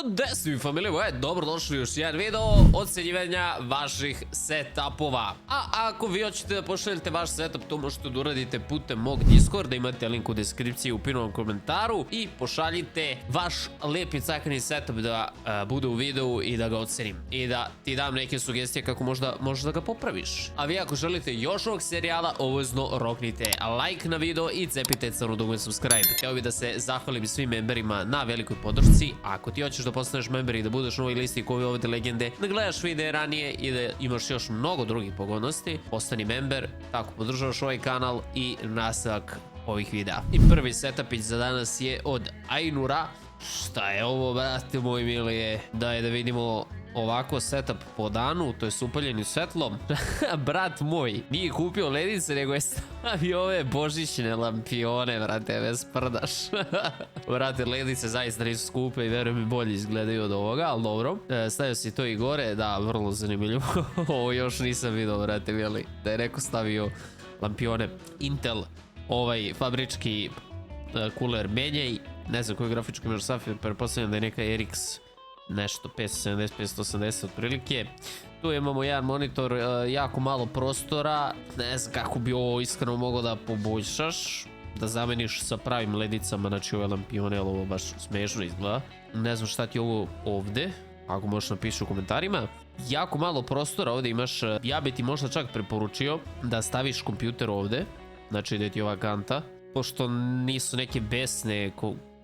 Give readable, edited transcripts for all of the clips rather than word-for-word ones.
Gde su mi familije moje? Dobrodošli u još jedan video ocenjivanja vaših setupova. A ako vi hoćete da pošaljete vaš setup, to možete da uradite putem mog Discorda, imate link u deskripciji u pinom komentaru i pošaljite vaš lepi cakani setup da bude u videu i da ga ocenim. I da ti dam neke sugestije kako možda ga popraviš. A vi ako želite još ovog serijala, obavezno roknite like na video i cepite crno dugme subscribe. Htio bih da se zahvalim svim memberima na velikoj podršci. Ako ti hoćeš da postaneš member i da budeš na ovoj listi koji ovdje legende, da gledaš videe ranije i da imaš još mnogo drugih pogodnosti, postani member, tako podržavaš ovaj kanal i nastavak ovih videa. I prvi setupić za danas je od Ainura. Šta je ovo, brate moj milije? Daj da vidimo ovako setup po danu, to je s upaljenim svetlom. Brat moj nije kupio ledice, nego je stavio ove božićne lampione, brate, bez prdaš. Brate, ledice zaista nisu skupe i verujem mi bolje izgledaju od ovoga, ali dobro. Stavio si to i gore, da, vrlo zanimljivo. Ovo još nisam vidio, brate, veli, da je neko stavio lampione Intel, ovaj fabrički cooler menjaj. Ne znam koji grafički imaš safir, pretpostavljam da je neka RX nešto 570, 580 otprilike. Tu imamo jedan monitor, jako malo prostora. Ne znam kako bi ovo iskreno mogao da poboljšaš, da zameniš sa pravim ledicama, znači ove lampione, ali ovo baš smešno izgleda. Ne znam šta ti je ovo ovde, ako možeš napiši u komentarima. Jako malo prostora ovde imaš, ja bi ti možda čak preporučio da staviš kompjuter ovde, znači da ti je ova kanta, pošto nisu neke besne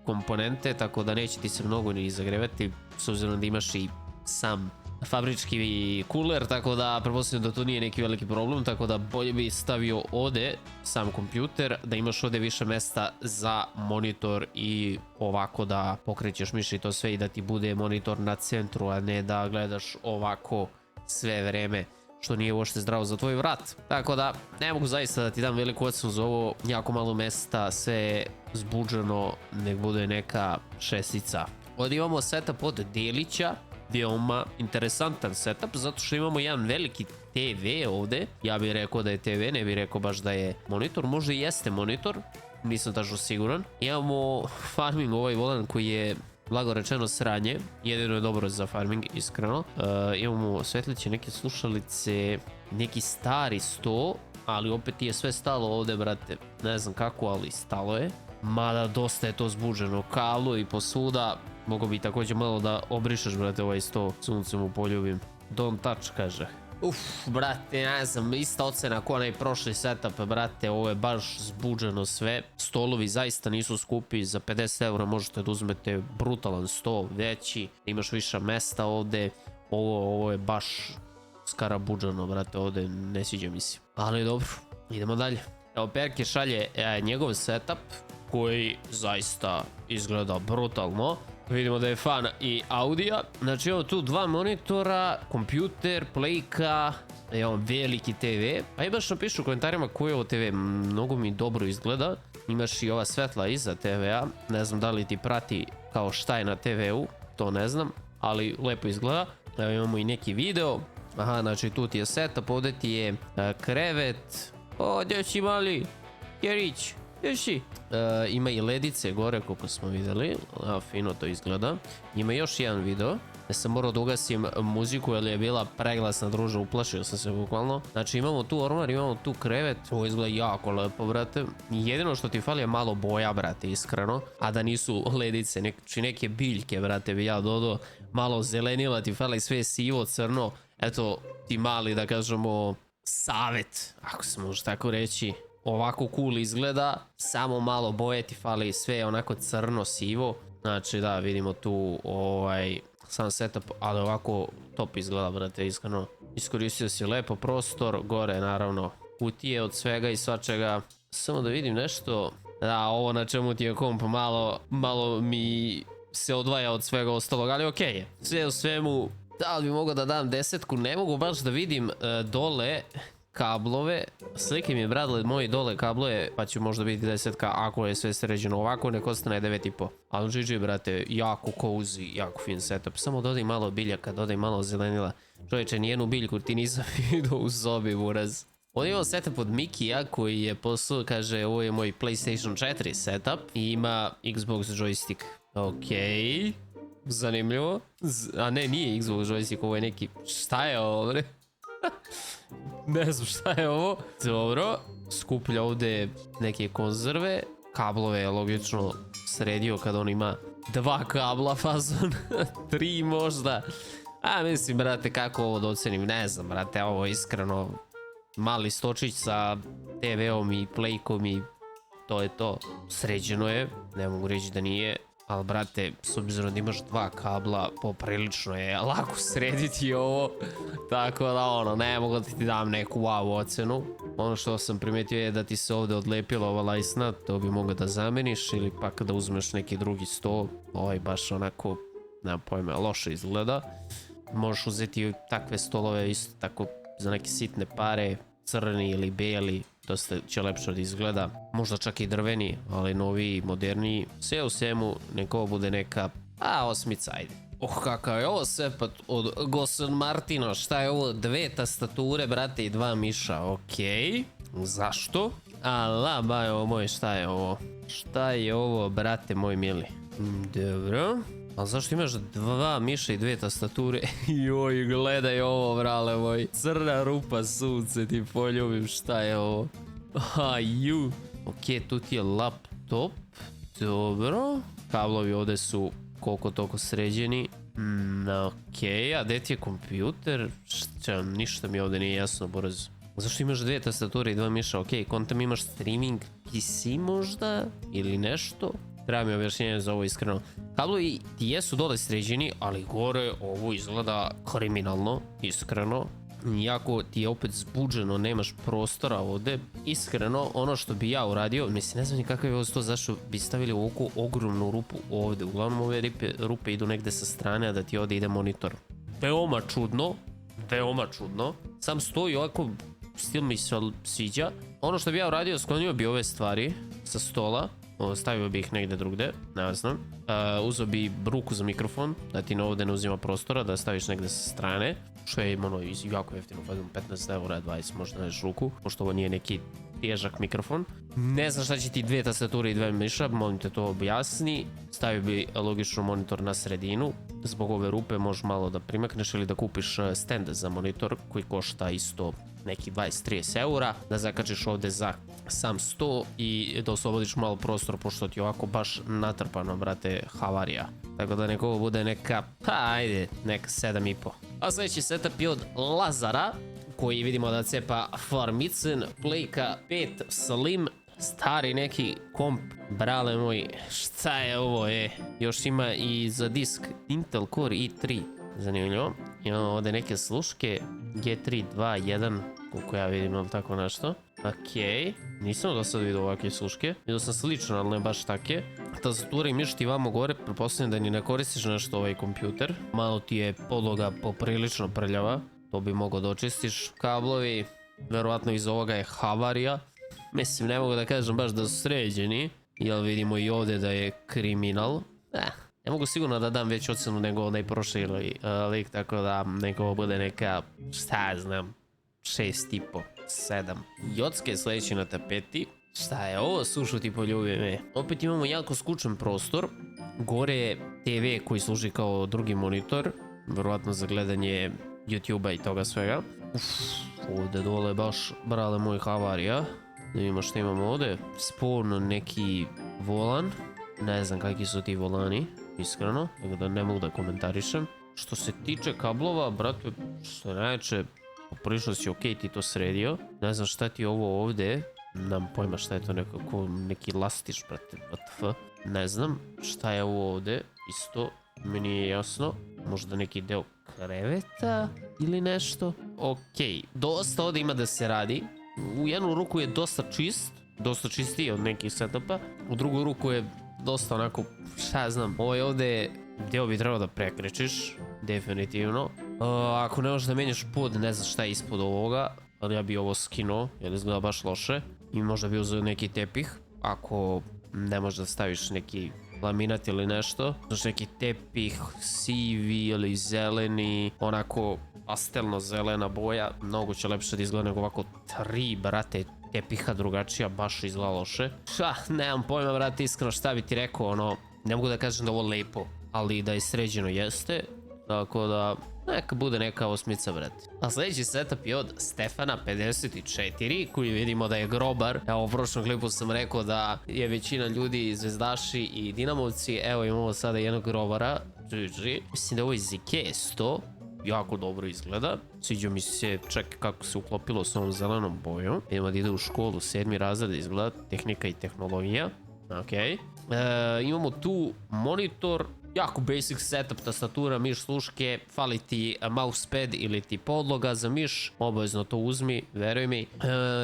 komponente, tako da neće ti se mnogo ni zagrevati, s obzirom da imaš i sam fabrički cooler, tako da pretpostavljam da to nije neki veliki problem, tako da bolje bi stavio ovde sam kompjuter, da imaš ovde više mesta za monitor i ovako da pokrećeš miš i to sve i da ti bude monitor na centru, a ne da gledaš ovako sve vreme, što nije uopšte zdravo za tvoj vrat. Tako da ne mogu zaista da ti dam veliku ocenu za ovo, jako malo mesta, sve zbuđeno, nek bude neka šestica. Ovdje imamo setup od Delića, veoma interesantan setup, zato što imamo jedan veliki TV ovde. Ja bih rekao da je TV, ne bih rekao baš da je monitor, možda i jeste monitor, nisam tačno siguran. Imamo farming, ovaj volan koji je blago rečeno sranje, jedino je dobro za farming, iskreno. Imamo svetliće, neke slušalice, neki stari sto, ali opet je sve stalo ovde, brate. Ne znam kako, ali stalo je. Mada dosta je to zbuđeno, kalo i posuda. Mogu bi također malo da obrišeš, brate, ovaj sto, suncem mu poljubim. Don't touch, kaže. Brate, ne znam, ista ocena ko onaj prošli setup, brate, ovo je baš zbuđeno sve. Stolovi zaista nisu skupi, za 50 € možete da uzmete brutalan sto, veći, imaš više mesta ovde. Ovo je baš skarabuđano, brate, ovde ne sviđa mi se. Ali dobro, idemo dalje. Evo, Perke šalje njegov setup, koji zaista izgleda brutalno. Vidimo da je fan i audija. Znači imamo tu dva monitora, kompjuter, playka, imamo veliki TV. Pa imaš napišu u komentarima koji je ovo TV, mnogo mi dobro izgleda. Imaš i ova svetla iza TV-a, ne znam da li ti prati kao šta je na TV-u, to ne znam, ali lepo izgleda. Evo imamo i neki video. Aha, znači tu ti je setup, ovdje ti je krevet. O, gdje si mali? Jerić. Ima i ledice gore, koliko smo vidjeli. Fino to izgleda. Ima još jedan video. Ja sam morao da ugasim muziku jer je bila preglasna, druže, uplašio sam se bukvalno. Znači imamo tu ormar, imamo tu krevet. Ovo izgleda jako lepo, brate. Jedino što ti fali je malo boja, brate, iskreno. A da nisu ledice, neke biljke, brate, bi ja dodao. Malo zelenila ti fali, sve sivo, crno. Eto ti mali, da kažemo, savet, ako se može tako reći. Ovako cool izgleda, samo malo boje ti fali, sve je onako crno, sivo. Znači da, vidimo tu sam setup, ali ovako top izgleda, brate, iskreno. Iskoristio si lepo prostor, gore naravno kutije od svega i svačega. Samo da vidim nešto. Da, ovo na čemu ti je komp malo mi se odvaja od svega ostalog, ali okej je. Sve u svemu, da li bi mogao da dam 10, ne mogu baš da vidim dole kablove. Slike mi je Bradley moji dole kablove, pa ću možda biti 10 ako je sve sređeno ovako, nek ostane 9,5. Ali GG, brate, jako cozy, jako fin setup. Samo dodaj malo biljaka, dodaj malo zelenila. Čovječe, nijednu biljku ti nisam vidio u sobi, buraz. Ovdje imamo setup od Mikija koji je poslao, kaže, ovo je moj PlayStation 4 setup i ima Xbox joystick. Okej. zanimljivo. A ne, nije Xbox joystick, ovo je neki... Šta je ovo, bre? Ne znam šta je ovo. Dobro, skuplja ovdje neke konzerve. Kablove je logično sredio kad on ima 2 kabla fazon. 3 možda. A mislim, brate, kako ovo da ocenim? Ne znam, brate, ovo je iskreno mali stočić sa TV-om i playkom i to je to. Sređeno je, ne mogu reći da nije. Ali, brate, s obzirom da imaš 2 kabla, poprilično je lako srediti ovo. Tako da, ono, ne mogu da ti dam neku wow ocenu. Ono što sam primetio je da ti se ovdje odlepila ova lajsna, to bi mogao da zameniš ili pak da uzmeš neki drugi sto. Ovaj baš onako, nema pojma, loše izgleda. Možeš uzeti takve stolove isto tako za neke sitne pare, crni ili beli, dosta će lepše da izgleda. Možda čak i drveni, ali noviji, moderniji. Sve u svemu, neko bude neka, osmica, ajde. Kakav je ovo sve pa od Gosen Martino, šta je ovo, 2 tastature, brate, i 2 miša, okej. Zašto? Ala, bajo moj, šta je ovo? Šta je ovo, brate moj mili? Dobro. A zašto imaš 2 miša i 2 tastature? Joj, gledaj ovo, brale moj. Crna rupa, sunce, ti poljubim, šta je ovo? Okej, tu ti je laptop. Dobro. Kablovi ovdje su koliko toliko sređeni. Okej, a gdje ti je kompjuter? Ništa mi ovdje nije jasno, brzo. Zašto imaš 2 tastature i 2 miša? Okej, kontem imaš streaming PC možda? Ili nešto? Treba mi objašnjenje za ovo iskreno. Kablovi ti jesu dole sređeni, ali gore ovo izgleda kriminalno, iskreno. Jako ti je opet zbuđeno, nemaš prostora ovdje. Iskreno, ono što bi ja uradio, mislim, ne znam ni kakav je ovo to, zašto bi stavili ovako ogromnu rupu ovdje. Uglavnom ove rupe idu negdje sa strane, a da ti ovdje ide monitor. Veoma čudno, veoma čudno. Sam stoji ovako, stil mi se sviđa. Ono što bi ja uradio, sklonio bi ove stvari sa stola. Stavio bi ih negdje drugdje, ne znam. Uzeo bi ruku za mikrofon, da ti ovdje ne uzima prostora, da staviš negdje sa strane. Što je ono jako jeftino, 15 eura, 20 možda neš ruku, pošto ovo nije neki težak mikrofon. Ne znam šta će ti 2 tastature i 2 miša, molim te to objasni. Stavio bi logično monitor na sredinu. Zbog ove rupe možeš malo da primakneš ili da kupiš stand za monitor koji košta isto neki 20-30 eura. Da zakačiš ovdje za sam sto i da oslobodiš malo prostora, pošto ti je ovako baš natrpano, brate, havarija. Tako da neko bude neka, ajde, neka 7,5. A sljedeći setup je od Lazara, koji vidimo da cepa Farmicen, Playka 5 Slim, stari neki komp, brale moj, šta je ovo, još ima i za disk Intel Core i3, zanimljivo. Imamo ovdje neke sluške, G3 2.1, koliko ja vidim, ali tako nešto. Okej, nisam do sad vidio ovakve sluške, vidio sam slično, ali ne baš take. Tastatura i miš ti vamo gore, pretpostavljam da ni ne koristiš nešto ovaj kompjuter. Malo ti je podloga poprilično prljava, to bi mogo da očistiš. Kablovi, verovatno iz ovoga je havarija. Mislim, ne mogu da kažem baš da su sređeni, jer vidimo i ovdje da je kriminal. Ne mogu sigurno da dam već ocenu nego onaj prošli lik, tako da neko bude neka, šta ja znam, 6,5, 7. Jocke je sljedeći na tapeti. Šta je ovo, sušu ti poljubi me. Opet imamo jako skučan prostor. Gore je TV koji služi kao drugi monitor, verovatno za gledanje YouTube-a i toga svega. Ovdje dole baš, brale moj, havarija. Da vidimo što imamo ovdje. Sporno neki volan. Ne znam kakvi su ti volani, iskreno, tako da ne mogu da komentarišem. Što se tiče kablova, brate, što najče, poprilično si okej ti to sredio. Ne znam šta ti je ovo ovdje. Nemam pojma šta je to, neki lastiš, brate, WTF. Ne znam šta je ovo ovdje, isto mi nije jasno. Možda neki deo kreveta ili nešto. Okej, dosta ovdje ima da se radi. U jednu ruku je dosta čist, dosta čistiji od nekih setupa. U drugu ruku je dosta onako, šta ja znam, ovaj ovdje deo bi trebao da prekrečiš, definitivno. Ako ne možeš da menjaš pod, ne znam šta je ispod ovoga, ali ja bi ovo skinuo, jer izgleda baš loše. I možda bi uzeo neki tepih, ako ne možeš da staviš neki laminat ili nešto. Znači neki tepih, sivi ili zeleni, onako pastelno zelena boja, mnogo će lepše da izgleda nego ovako 3, brate, tepiha drugačija, baš izgleda loše. Nemam pojma, brate, iskreno šta bi ti rekao, ono, ne mogu da kažem da ovo lepo. ali da je sređeno jeste. Tako da, neka bude neka osmica, brate. A sljedeći setup je od Stefana 54, koji vidimo da je grobar. Evo, u prošlom klipu sam rekao da je većina ljudi zvezdaši i dinamovci. Evo, imamo sada jednog grobara. Mislim da ovo je ZK100. Jako dobro izgleda. Sviđa mi se čak kako se uklopilo s ovom zelenom bojom. Idemo da ide u školu, 7. razred izgleda, tehnika i tehnologija. Ok. Imamo tu monitor, jako basic setup, tastatura, miš, sluške, fali ti mousepad ili ti podloga za miš, obavezno to uzmi, veruj mi.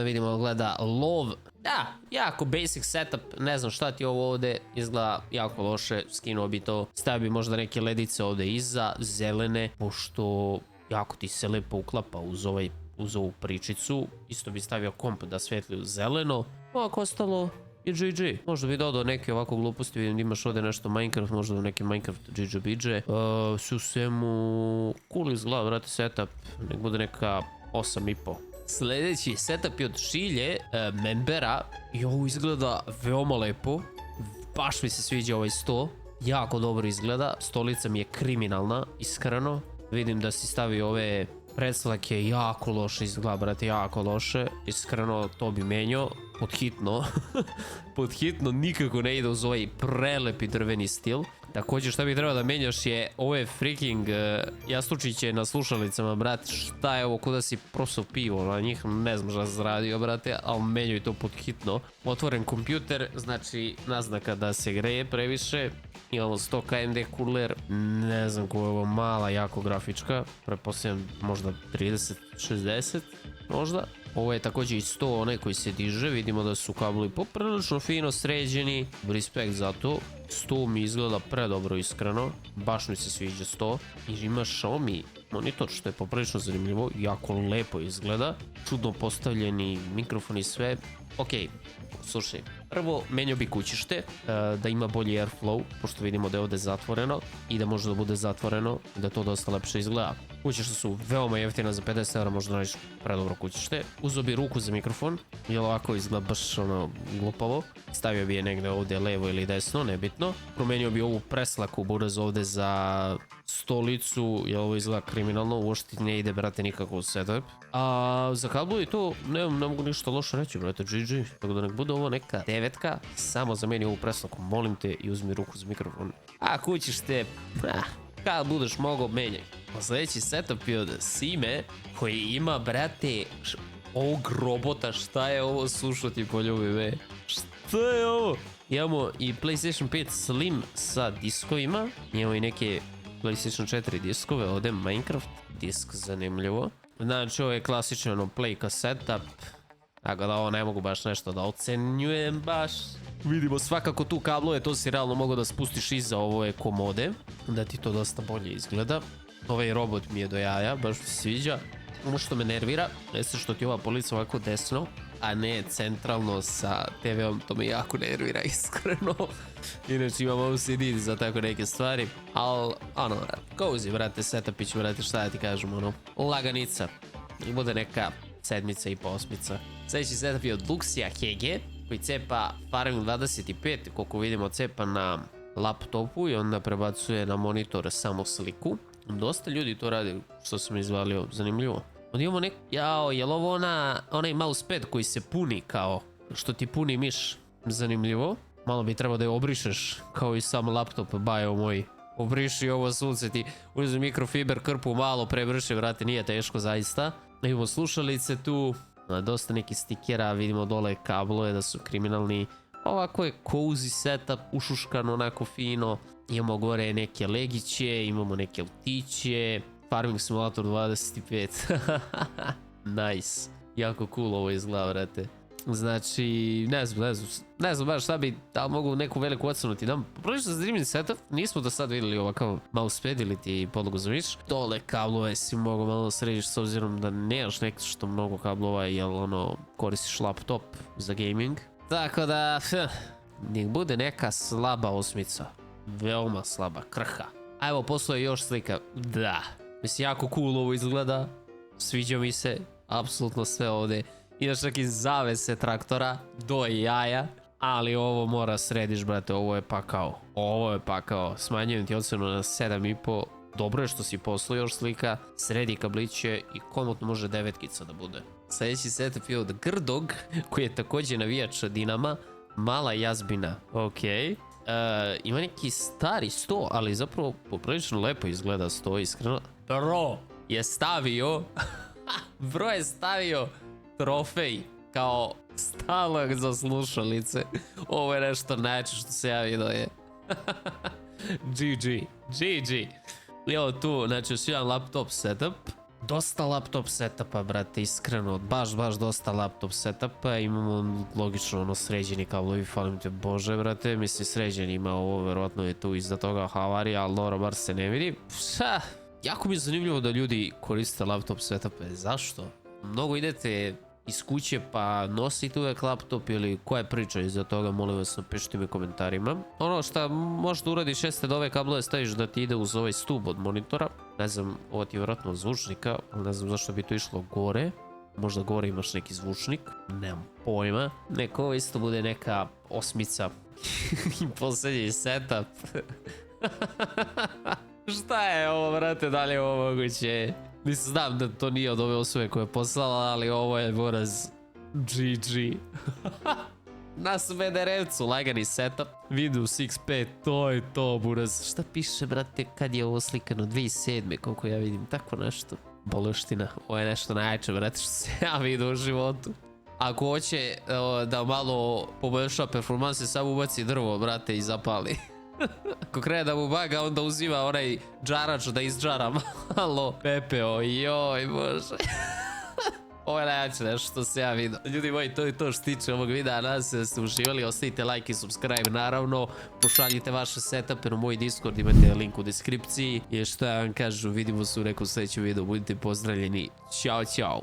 Vidimo, gleda lov. Da, jako basic setup, ne znam šta ti ovo ovde, izgleda jako loše, skinuo bi to, stavio bi možda neke ledice ovde iza, zelene, pošto jako ti se lepo uklapa uz ovu pričicu. Isto bi stavio komp da svetli u zeleno, ovako ostalo i GG. Možda bi dodao neke ovako gluposti, vidim imaš ovdje nešto Minecraft, možda neki Minecraft GG. Su svemu cool izgleda, vrati setup, nek bude neka 8,5. Sljedeći setup je od Šilje, membera, i ovo izgleda veoma lepo, baš mi se sviđa ovaj sto, jako dobro izgleda, stolica mi je kriminalna, iskreno, vidim da si stavio ove predstavke, jako loše izgleda, brate, jako loše, iskreno to bi menjao, pod hitno nikako ne ide uz ovaj prelepi drveni stil. Također šta bih trebao da menjaš je ove freaking jastučiće na slušalicama, brate, šta je ovo, kuda si prosao pivo na njih, ne znam šta sam radio, brate, ali menjaju to pod hitno. Otvoren kompjuter, znači naznaka da se greje previše, imamo 100 AMD cooler, ne znam koja je ovo mala, jako grafička, pretpostavljam možda 30-60, možda. Ovo je također i 100, onaj koji se diže, vidimo da su kablovi poprilično fino sređeni, respekt za to. 100 mi izgleda predobro, iskreno, baš mi se sviđa 100. I ima Xiaomi monitor, što je poprilično zanimljivo, jako lepo izgleda, čudno postavljeni mikrofon i sve. Ok, slušaj, prvo menjao bi kućište, da ima bolji airflow, pošto vidimo da je ovdje zatvoreno i da može da bude zatvoreno i da to dosta lepše izgleda. Kućište su veoma jeftina, za 50 € možda nađeš predobro kućište. Uzeo bi ruku za mikrofon, jer ovako izgleda baš ono glupavo. Stavio bi je negdje ovdje levo ili desno, nebitno. Promenio bi ovu preslaku buraz ovdje za stolicu, jer ovo izgleda kriminalno, uopšte ne ide, brate, nikako u setup. A za kablu i to ne mogu ništa loše reći, brate, GG. Tako da nek bude ovo neka 9, samo zameni ovu preslaku, molim te, i uzmi ruku za mikrofon. A kućište, kad budeš mogao, menjaj. Sljedeći setup je od Sime, koji ima, brate, ovog robota. Šta je ovo, slušati poljubi me? Šta je ovo? Imamo i PlayStation 5 Slim sa diskovima, imamo i neke PlayStation 4 diskove, ovdje Minecraft disk, zanimljivo. Znači ovo je klasičan ono playka setup, tako da ovo ne mogu baš nešto da ocenjujem baš. Vidimo svakako tu kablove, to si realno mogu da spustiš iza ove komode, da ti to dosta bolje izgleda. Ovaj robot mi je do jaja, baš mi se sviđa. Ono što me nervira, jeste što ti ova polica ovako desno, a ne centralno sa TV-om, to me jako nervira, iskreno. Inače imam OCD za tako neke stvari, ali ono, cozy, brate, setupić, brate, šta ja ti kažem, ono, laganica. I bude neka 7,5, 8. Sljedeći setup je od Luxia HG, koji cepa Farming 25, koliko vidimo cepa na laptopu i onda prebacuje na monitor samo sliku. Dosta ljudi to radi, što sam izvalio, zanimljivo. Onda imamo jel ovo onaj mousepad koji se puni kao, što ti puni miš, zanimljivo. Malo bi trebao da je obrišeš, kao i sam laptop, bajo moj. Obriši ovo sunce, ti uzmi mikrofiber krpu, malo prevrši, vrati, nije teško zaista. Imamo slušalice tu, dosta nekih stikera, vidimo dole kablove da su kriminalni. Ovako je cozy setup, ušuškan onako fino. Imamo gore neke legiće, imamo neke autiće. Farming Simulator 25. Nice. Jako cool ovo izgleda, vrate. Znači, ne znam baš šta bi, da li mogu neku veliku ocenu ti dam. Prilično zanimljiv setup, nismo do sad vidjeli ovakav mousepad ili ti podlogu za miš. Dole kablove si mogu malo središ s obzirom da nemaš nešto mnogo kablova, jer ono, koristiš laptop za gaming. Tako da, nek bude neka slaba 8. Veoma slaba, krha. A evo, postoje još slika, da. Mislim, jako cool ovo izgleda, sviđa mi se, apsolutno sve ovdje. Imaš čak i zavese traktora, do jaja. Ali ovo mora središ, brate, ovo je pakao. Ovo je pakao. Smanjujem ti ocenu na 7,5. Dobro je što si poslao još slika. Sredi kabliće i komotno može 9-kica da bude. Sljedeći setup je od Grdog, koji je također navijač Dinama. Mala jazbina. Ok. Ima neki stari sto, ali zapravo poprilično lepo izgleda sto, iskreno. Bro je stavio Bro je stavio trofej kao stalak za slušalice. Ovo je nešto najče što se ja vidio je. GG. Evo tu, znači jedan laptop setup. Dosta laptop setupa, brate, iskreno. Baš dosta laptop setupa. Imamo logično ono sređeni kablovi, falim te bože, brate. Mislim sređeni ima ovo, verovatno je tu iza toga havarija, ali dobro, bar se ne vidi. Jako mi je zanimljivo da ljudi koriste laptop setupe. Zašto? Mnogo idete iz kuće pa nosite uvek laptop ili koja je priča iza toga, molim vas napišite mi komentarima. Ono što možda uradiš jeste da ove kablove staviš da ti ide uz ovaj stub od monitora. Ne znam, ovo ti je vjerojatno od zvučnika, ali ne znam zašto bi to išlo gore. Možda gore imaš neki zvučnik, nemam pojma. Neko ovo isto bude neka osmica. Posljednji setup. Šta je ovo, brate, da li je ovo moguće? Mislim, znam da to nije od ove osobe koje je poslala, ali ovo je boraz GG. Na Smederevcu, lagani setup. Windows XP, to je to, buraz. Šta piše, brate, kad je ovo slikano? 2007. koliko ja vidim, tako nešto. Boleština, ovo je nešto najjače, brate, što se ja vidim u životu. Ako hoće da malo poboljša performanse, samo ubaci drvo, brate, i zapali. Ako krene da mu baga, onda uzima onaj džarač da izđara malo pepeo. Joj, bože. Ovo je najjače nešto što se ja vidio. Ljudi moji, to je to što se tiče ovog videa. Nadam se da ste uživali. Ostavite like i subscribe, naravno. Pošaljite vaše setupe na moj Discord. Imate link u deskripciji. I što ja vam kažem, vidimo se u nekom sljedećem videu. Budite pozdravljeni. Ćao, ćao.